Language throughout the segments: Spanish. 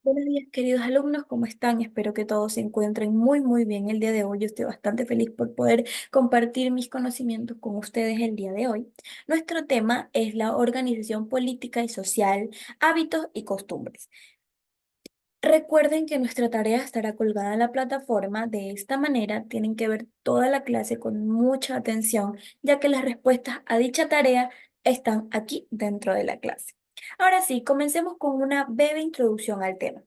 Buenos días, queridos alumnos, ¿cómo están? Espero que todos se encuentren muy bien el día de hoy. Yo estoy bastante feliz por poder compartir mis conocimientos con ustedes el día de hoy. Nuestro tema es la organización política y social, hábitos y costumbres. Recuerden que nuestra tarea estará colgada en la plataforma. De esta manera, tienen que ver toda la clase con mucha atención, ya que las respuestas a dicha tarea están aquí dentro de la clase. Ahora sí, comencemos con una breve introducción al tema.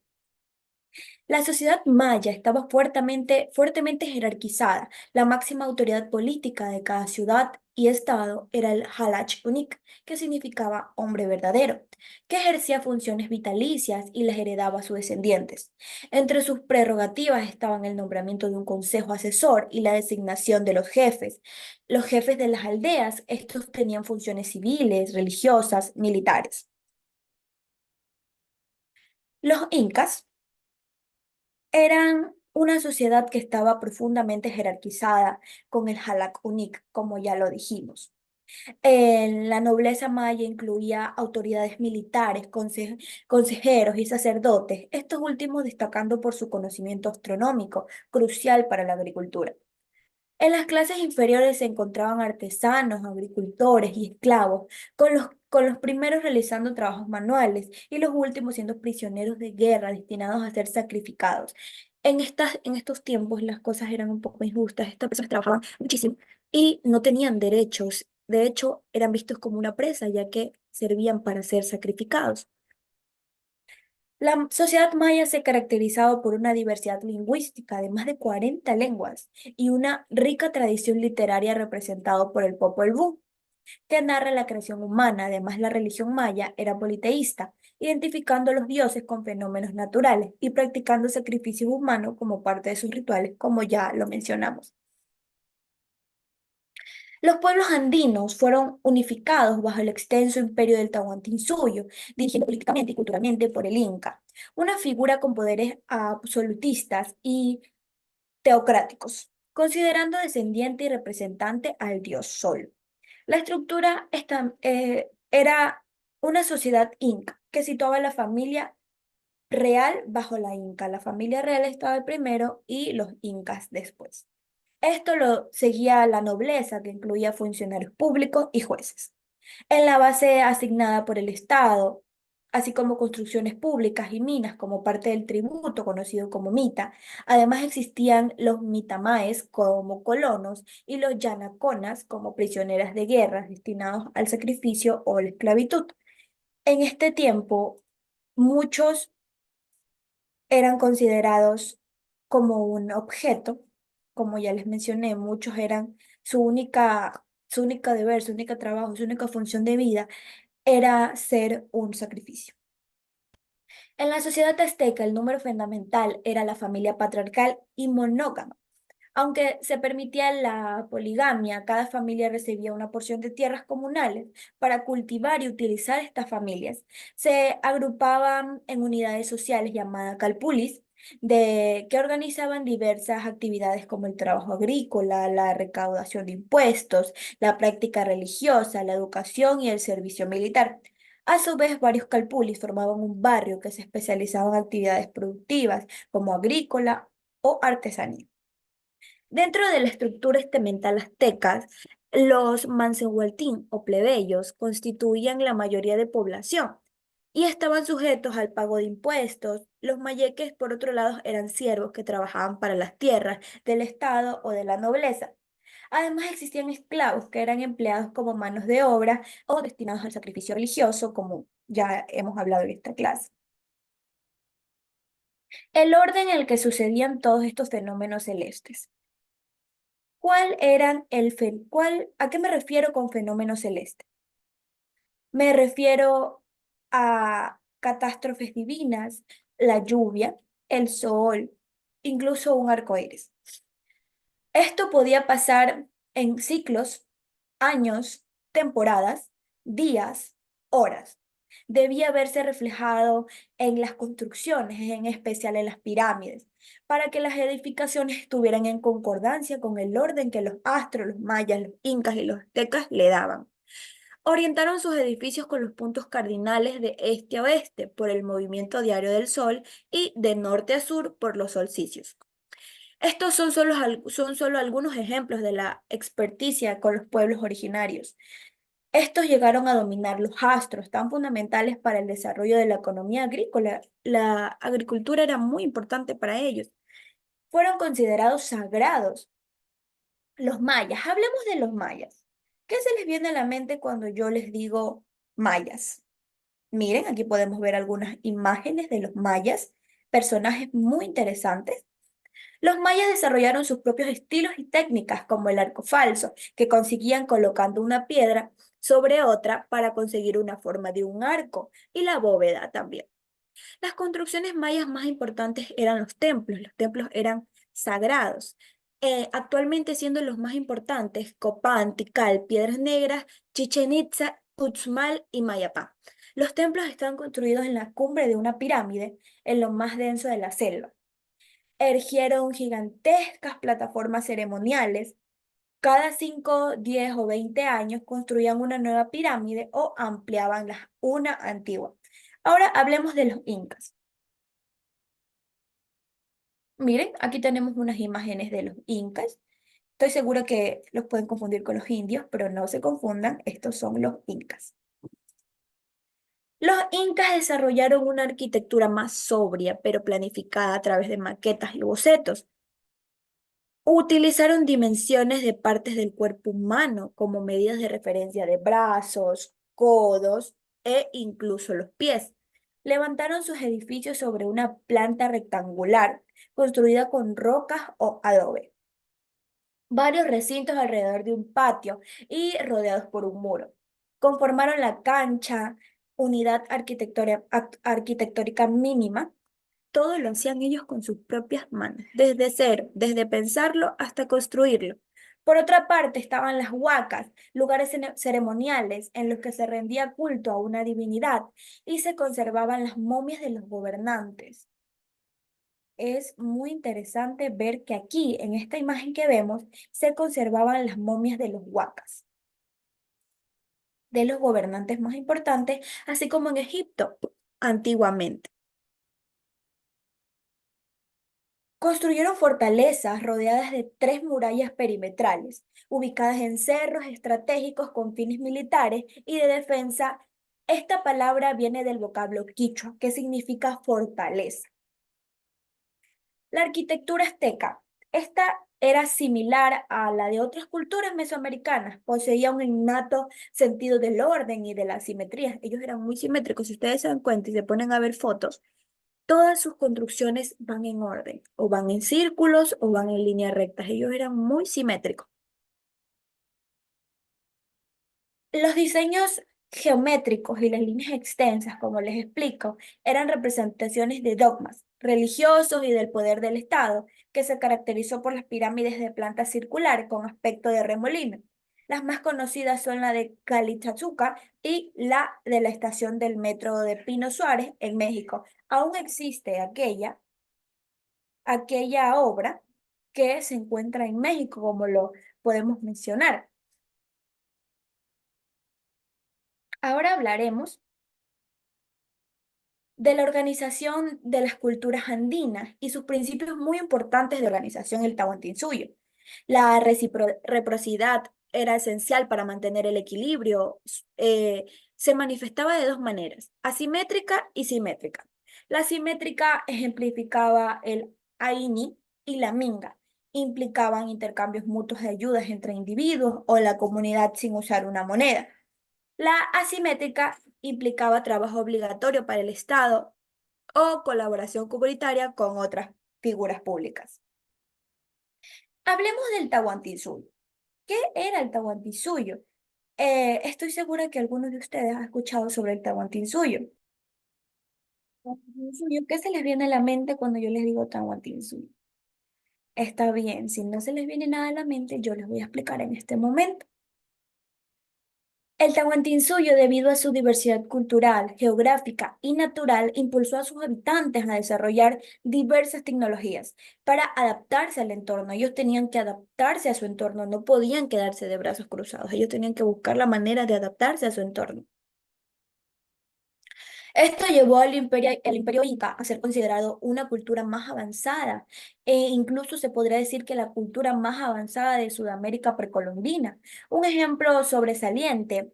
La sociedad maya estaba fuertemente jerarquizada. La máxima autoridad política de cada ciudad y estado era el Halach Unik, que significaba hombre verdadero, que ejercía funciones vitalicias y las heredaba a sus descendientes. Entre sus prerrogativas estaban el nombramiento de un consejo asesor y la designación de los jefes. Los jefes de las aldeas, estos tenían funciones civiles, religiosas, militares. Los incas eran una sociedad que estaba profundamente jerarquizada con el Halak Unik, como ya lo dijimos. La nobleza maya incluía autoridades militares, consejeros y sacerdotes, estos últimos destacando por su conocimiento astronómico, crucial para la agricultura. En las clases inferiores se encontraban artesanos, agricultores y esclavos, con los primeros realizando trabajos manuales y los últimos siendo prisioneros de guerra destinados a ser sacrificados. En estos tiempos las cosas eran un poco injustas, estas personas trabajaban muchísimo y no tenían derechos. De hecho, eran vistos como una presa, ya que servían para ser sacrificados. La sociedad maya se caracterizaba por una diversidad lingüística de más de 40 lenguas y una rica tradición literaria representada por el Popol Vuh, que narra la creación humana. Además, la religión maya era politeísta, identificando a los dioses con fenómenos naturales y practicando sacrificios humanos como parte de sus rituales, como ya lo mencionamos. Los pueblos andinos fueron unificados bajo el extenso imperio del Tahuantinsuyo, dirigido políticamente y culturalmente por el Inca, una figura con poderes absolutistas y teocráticos, considerando descendiente y representante al dios Sol. La estructura era una sociedad inca que situaba a la familia real bajo la inca. La familia real estaba el primero y los incas después. Esto lo seguía la nobleza, que incluía funcionarios públicos y jueces. En la base asignada por el Estado, así como construcciones públicas y minas como parte del tributo conocido como mita. Además existían los mitamaes como colonos y los yanaconas como prisioneras de guerra destinados al sacrificio o la esclavitud. En este tiempo, muchos eran considerados como un objeto, como ya les mencioné, muchos eran su única deber, su única trabajo, su única función de vida era ser un sacrificio. En la sociedad azteca, el número fundamental era la familia patriarcal y monógama. Aunque se permitía la poligamia, cada familia recibía una porción de tierras comunales para cultivar y utilizar estas familias. Se agrupaban en unidades sociales llamadas calpulis, que organizaban diversas actividades como el trabajo agrícola, la recaudación de impuestos, la práctica religiosa, la educación y el servicio militar. A su vez, varios calpulis formaban un barrio que se especializaba en actividades productivas como agrícola o artesanía. Dentro de la estructura estamental azteca, los mansehualtín o plebeyos constituían la mayoría de población y estaban sujetos al pago de impuestos. Los mayeques, por otro lado, eran siervos que trabajaban para las tierras del Estado o de la nobleza. Además, existían esclavos que eran empleados como manos de obra o destinados al sacrificio religioso, como ya hemos hablado en esta clase. El orden en el que sucedían todos estos fenómenos celestes. ¿A qué me refiero con fenómeno celeste? Me refiero a catástrofes divinas, la lluvia, el sol, incluso un arco iris. Esto podía pasar en ciclos, años, temporadas, días, horas. Debía verse reflejado en las construcciones, en especial en las pirámides, para que las edificaciones estuvieran en concordancia con el orden que los astros, los mayas, los incas y los aztecas le daban. Orientaron sus edificios con los puntos cardinales de este a oeste por el movimiento diario del Sol y de norte a sur por los solsticios. Estos son solo algunos ejemplos de la experticia con los pueblos originarios. Estos llegaron a dominar los astros tan fundamentales para el desarrollo de la economía agrícola. La agricultura era muy importante para ellos. Fueron considerados sagrados. Los mayas, hablemos de los mayas. ¿Qué se les viene a la mente cuando yo les digo mayas? Miren, aquí podemos ver algunas imágenes de los mayas, personajes muy interesantes. Los mayas desarrollaron sus propios estilos y técnicas, como el arco falso, que conseguían colocando una piedra sobre otra para conseguir una forma de un arco, y la bóveda también. Las construcciones mayas más importantes eran los templos eran sagrados. Actualmente siendo los más importantes Copán, Tikal, Piedras Negras, Chichen Itza, Uxmal y Mayapán. Los templos están construidos en la cumbre de una pirámide, en lo más denso de la selva. Erigieron gigantescas plataformas ceremoniales. Cada 5, 10 o 20 años construían una nueva pirámide o ampliaban una antigua. Ahora hablemos de los incas. Miren, aquí tenemos unas imágenes de los incas. Estoy segura que los pueden confundir con los indios, pero no se confundan, estos son los incas. Los incas desarrollaron una arquitectura más sobria, pero planificada a través de maquetas y bocetos. Utilizaron dimensiones de partes del cuerpo humano como medidas de referencia de brazos, codos e incluso los pies. Levantaron sus edificios sobre una planta rectangular construida con rocas o adobe. Varios recintos alrededor de un patio y rodeados por un muro. Conformaron la cancha, unidad arquitectónica mínima. Todo lo hacían ellos con sus propias manos, desde cero, desde pensarlo hasta construirlo. Por otra parte estaban las huacas, lugares ceremoniales en los que se rendía culto a una divinidad y se conservaban las momias de los gobernantes. Es muy interesante ver que aquí, en esta imagen que vemos, se conservaban las momias de los huacas, de los gobernantes más importantes, así como en Egipto antiguamente. Construyeron fortalezas rodeadas de tres murallas perimetrales, ubicadas en cerros estratégicos con fines militares y de defensa. Esta palabra viene del vocablo quichua, que significa fortaleza. La arquitectura azteca. Esta era similar a la de otras culturas mesoamericanas. Poseía un innato sentido del orden y de la simetría. Ellos eran muy simétricos. Si ustedes se dan cuenta y se ponen a ver fotos, todas sus construcciones van en orden, o van en círculos o van en líneas rectas. Ellos eran muy simétricos. Los diseños geométricos y las líneas extensas, como les explico, eran representaciones de dogmas religiosos y del poder del Estado, que se caracterizó por las pirámides de planta circular con aspecto de remolino. Las más conocidas son la de Calichachuca y la de la estación del metro de Pino Suárez en México. Aún existe aquella obra que se encuentra en México, como lo podemos mencionar. Ahora hablaremos de la organización de las culturas andinas y sus principios muy importantes de organización, el Tahuantinsuyo. La reciprocidad era esencial para mantener el equilibrio. Se manifestaba de dos maneras, asimétrica y simétrica. La simétrica ejemplificaba el Aini y la Minga. Implicaban intercambios mutuos de ayudas entre individuos o la comunidad sin usar una moneda. La asimétrica implicaba trabajo obligatorio para el Estado o colaboración comunitaria con otras figuras públicas. Hablemos del Tahuantinsuyo. ¿Qué era el Tahuantinsuyo? Estoy segura que algunos de ustedes han escuchado sobre el Tahuantinsuyo. Tahuantinsuyo, ¿qué se les viene a la mente cuando yo les digo Tahuantinsuyo? Está bien, si no se les viene nada a la mente, yo les voy a explicar en este momento. El Tahuantinsuyo, debido a su diversidad cultural, geográfica y natural, impulsó a sus habitantes a desarrollar diversas tecnologías para adaptarse al entorno. Ellos tenían que adaptarse a su entorno, no podían quedarse de brazos cruzados. Ellos tenían que buscar la manera de adaptarse a su entorno. Esto llevó al imperio Inca a ser considerado una cultura más avanzada e incluso se podría decir que la cultura más avanzada de Sudamérica precolombina. Un ejemplo sobresaliente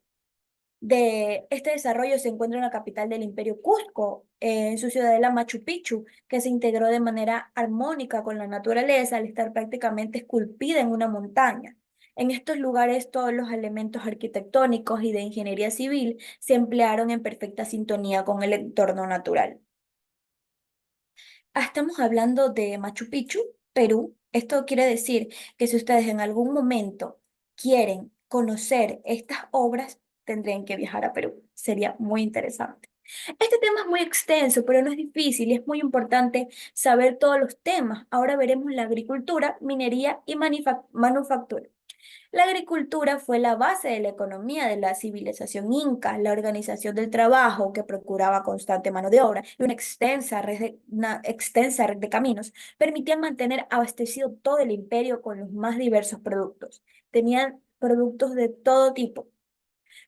de este desarrollo se encuentra en la capital del Imperio Cusco, en su ciudadela Machu Picchu, que se integró de manera armónica con la naturaleza al estar prácticamente esculpida en una montaña. En estos lugares todos los elementos arquitectónicos y de ingeniería civil se emplearon en perfecta sintonía con el entorno natural. Estamos hablando de Machu Picchu, Perú. Esto quiere decir que si ustedes en algún momento quieren conocer estas obras, tendrían que viajar a Perú. Sería muy interesante. Este tema es muy extenso, pero no es difícil y es muy importante saber todos los temas. Ahora veremos la agricultura, minería y manufactura. La agricultura fue la base de la economía de la civilización inca, la organización del trabajo que procuraba constante mano de obra y una extensa red de caminos permitían mantener abastecido todo el imperio con los más diversos productos. Tenían productos de todo tipo.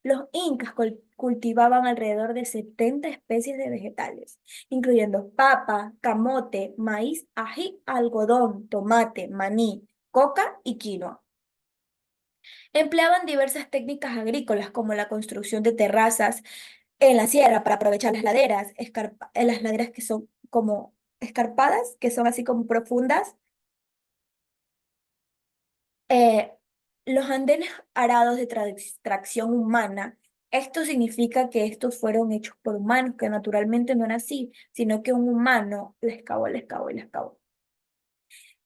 Los incas cultivaban alrededor de 70 especies de vegetales, incluyendo papa, camote, maíz, ají, algodón, tomate, maní, coca y quinoa. Empleaban diversas técnicas agrícolas como la construcción de terrazas en la sierra para aprovechar las laderas, las laderas que son como escarpadas, que son así como profundas. Eh, los andenes arados de tracción humana, esto significa que estos fueron hechos por humanos, que naturalmente no era así, sino que un humano les cavó, les cavó y les cavó.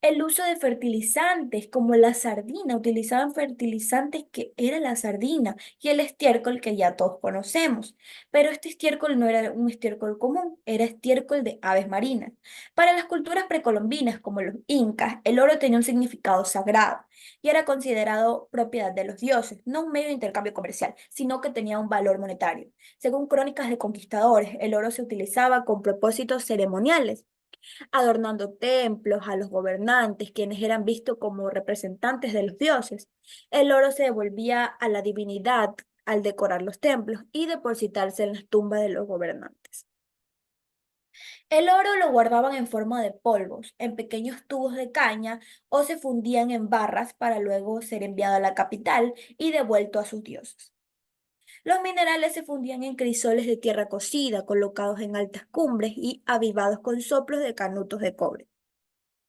El uso de fertilizantes como la sardina, utilizaban fertilizantes que era la sardina y el estiércol que ya todos conocemos, pero este estiércol no era un estiércol común, era estiércol de aves marinas. Para las culturas precolombinas como los incas, el oro tenía un significado sagrado y era considerado propiedad de los dioses, no un medio de intercambio comercial, sino que tenía un valor monetario. Según crónicas de conquistadores, el oro se utilizaba con propósitos ceremoniales adornando templos a los gobernantes, quienes eran vistos como representantes de los dioses. El oro se devolvía a la divinidad al decorar los templos y depositarse en las tumbas de los gobernantes. El oro lo guardaban en forma de polvos, en pequeños tubos de caña o se fundían en barras para luego ser enviado a la capital y devuelto a sus dioses. Los minerales se fundían en crisoles de tierra cocida, colocados en altas cumbres y avivados con soplos de canutos de cobre.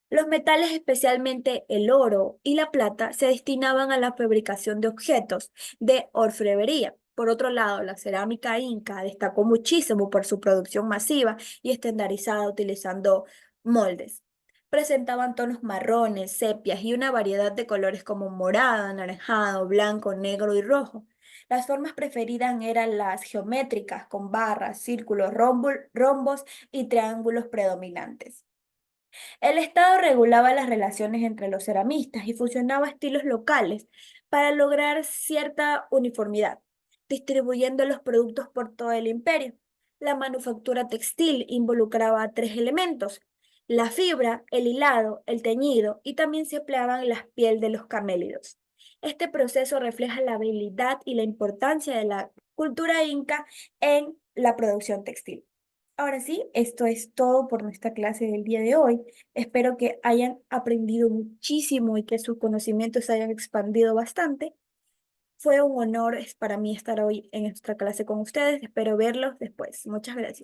Los metales, especialmente el oro y la plata, se destinaban a la fabricación de objetos de orfebrería. Por otro lado, la cerámica inca destacó muchísimo por su producción masiva y estandarizada utilizando moldes. Presentaban tonos marrones, sepias y una variedad de colores como morado, anaranjado, blanco, negro y rojo. Las formas preferidas eran las geométricas, con barras, círculos, rombos y triángulos predominantes. El Estado regulaba las relaciones entre los ceramistas y fusionaba estilos locales para lograr cierta uniformidad, distribuyendo los productos por todo el imperio. La manufactura textil involucraba tres elementos: la fibra, el hilado, el teñido y también se empleaban las pieles de los camélidos. Este proceso refleja la habilidad y la importancia de la cultura inca en la producción textil. Ahora sí, esto es todo por nuestra clase del día de hoy. Espero que hayan aprendido muchísimo y que sus conocimientos se hayan expandido bastante. Fue un honor para mí estar hoy en esta clase con ustedes. Espero verlos después. Muchas gracias.